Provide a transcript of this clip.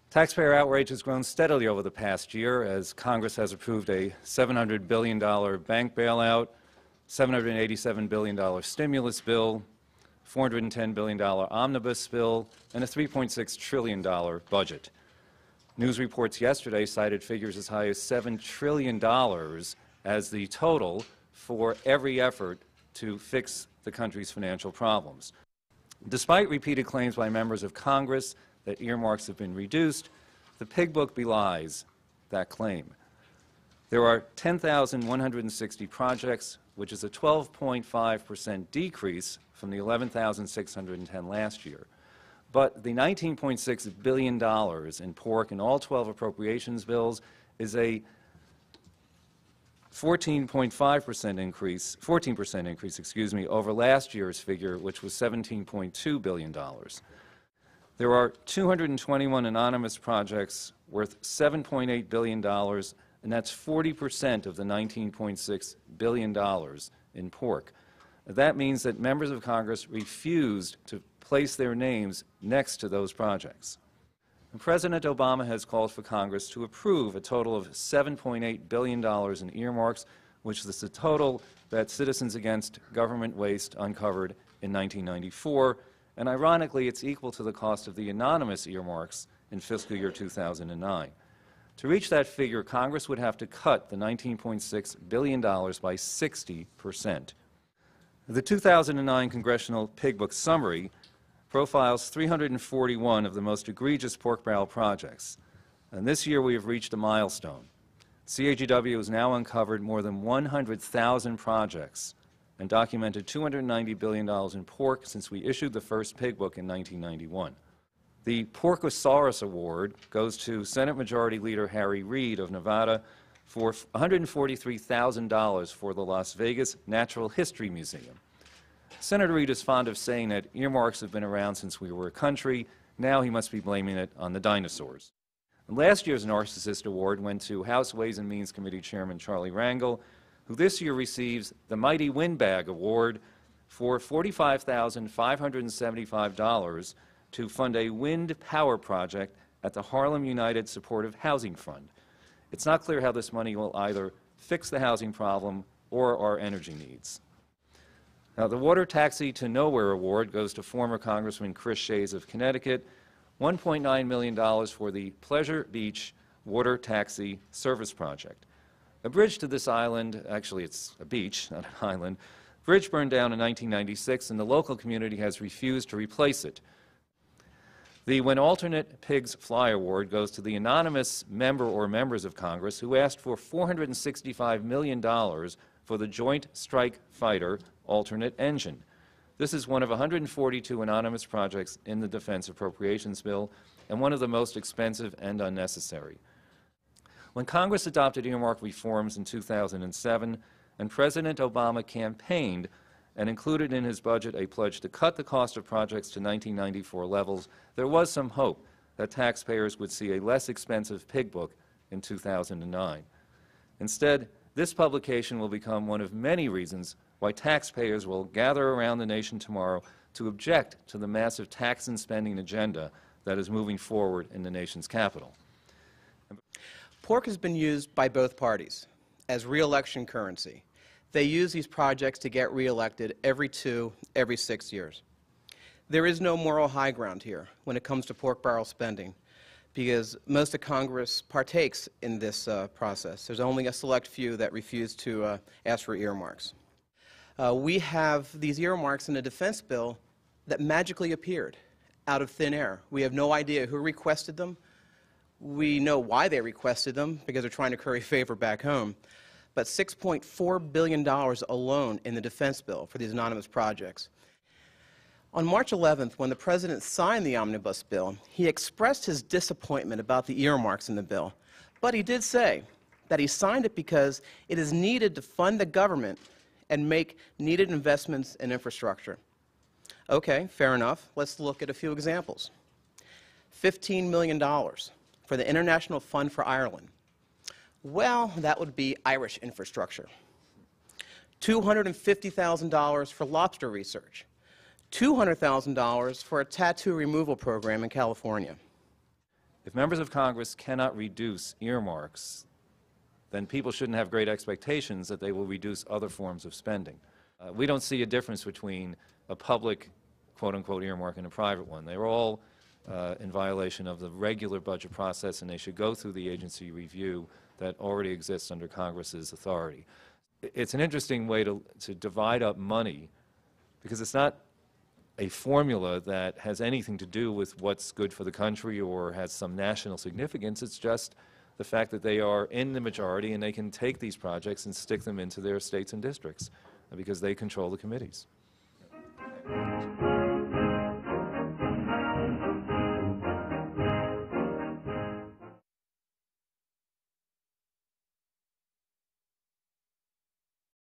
Taxpayer outrage has grown steadily over the past year as Congress has approved a $700 billion bank bailout, $787 billion stimulus bill, $410 billion omnibus bill, and a $3.6 trillion budget. News reports yesterday cited figures as high as $7 trillion as the total for every effort to fix the country's financial problems. Despite repeated claims by members of Congress that earmarks have been reduced, the Pig Book belies that claim. There are 10,160 projects, which is a 12.5% decrease from the 11,610 last year. But the $19.6 billion in pork in all 12 appropriations bills is a 14% increase, over last year's figure, which was $17.2 billion. There are 221 anonymous projects worth $7.8 billion, and that's 40% of the $19.6 billion in pork. That means that members of Congress refused to place their names next to those projects. And President Obama has called for Congress to approve a total of $7.8 billion in earmarks, which is the total that Citizens Against Government Waste uncovered in 1994. And ironically, it's equal to the cost of the anonymous earmarks in fiscal year 2009. To reach that figure, Congress would have to cut the $19.6 billion by 60%. The 2009 Congressional Pig Book Summary profiles 341 of the most egregious pork barrel projects. And this year we have reached a milestone. CAGW has now uncovered more than 100,000 projects and documented $290 billion in pork since we issued the first Pig Book in 1991. The Porkosaurus Award goes to Senate Majority Leader Harry Reid of Nevada for $143,000 for the Las Vegas Natural History Museum. Senator Reid is fond of saying that earmarks have been around since we were a country. Now he must be blaming it on the dinosaurs. And last year's Narcissist Award went to House Ways and Means Committee Chairman Charlie Rangel, who this year receives the Mighty Windbag Award for $45,575 to fund a wind power project at the Harlem United Supportive Housing Fund. It's not clear how this money will either fix the housing problem or our energy needs. Now, the Water Taxi to Nowhere Award goes to former Congressman Chris Shays of Connecticut, $1.9 million for the Pleasure Beach Water Taxi Service Project. A bridge to this island, actually it's a beach, not an island, bridge burned down in 1996 and the local community has refused to replace it. The When Alternate Pigs Fly Award goes to the anonymous member or members of Congress who asked for $465 million for the Joint Strike Fighter alternate engine. This is one of 142 anonymous projects in the Defense Appropriations Bill and one of the most expensive and unnecessary. When Congress adopted earmark reforms in 2007 and President Obama campaigned and included in his budget a pledge to cut the cost of projects to 1994 levels, there was some hope that taxpayers would see a less expensive Pig Book in 2009. Instead, this publication will become one of many reasons why taxpayers will gather around the nation tomorrow to object to the massive tax and spending agenda that is moving forward in the nation's capital. Pork has been used by both parties as re-election currency. They use these projects to get re-elected every 6 years. There is no moral high ground here when it comes to pork barrel spending because most of Congress partakes in this process. There's only a select few that refuse to ask for earmarks. We have these earmarks in the defense bill that magically appeared out of thin air. We have no idea who requested them. We know why they requested them because they're trying to curry favor back home. But $6.4 billion alone in the defense bill for these anonymous projects. On March 11th, when the President signed the omnibus bill, he expressed his disappointment about the earmarks in the bill. But he did say that he signed it because it is needed to fund the government and make needed investments in infrastructure. Okay, fair enough. Let's look at a few examples. $15 million for the International Fund for Ireland. Well, that would be Irish infrastructure. $250,000 for lobster research. $200,000 for a tattoo removal program in California. If members of Congress cannot reduce earmarks, then people shouldn't have great expectations that they will reduce other forms of spending. We don't see a difference between a public, quote-unquote, earmark and a private one. They're all in violation of the regular budget process, and they should go through the agency review that already exists under Congress's authority. It's an interesting way to divide up money, because it's not a formula that has anything to do with what's good for the country or has some national significance. It's just the fact that they are in the majority and they can take these projects and stick them into their states and districts because they control the committees.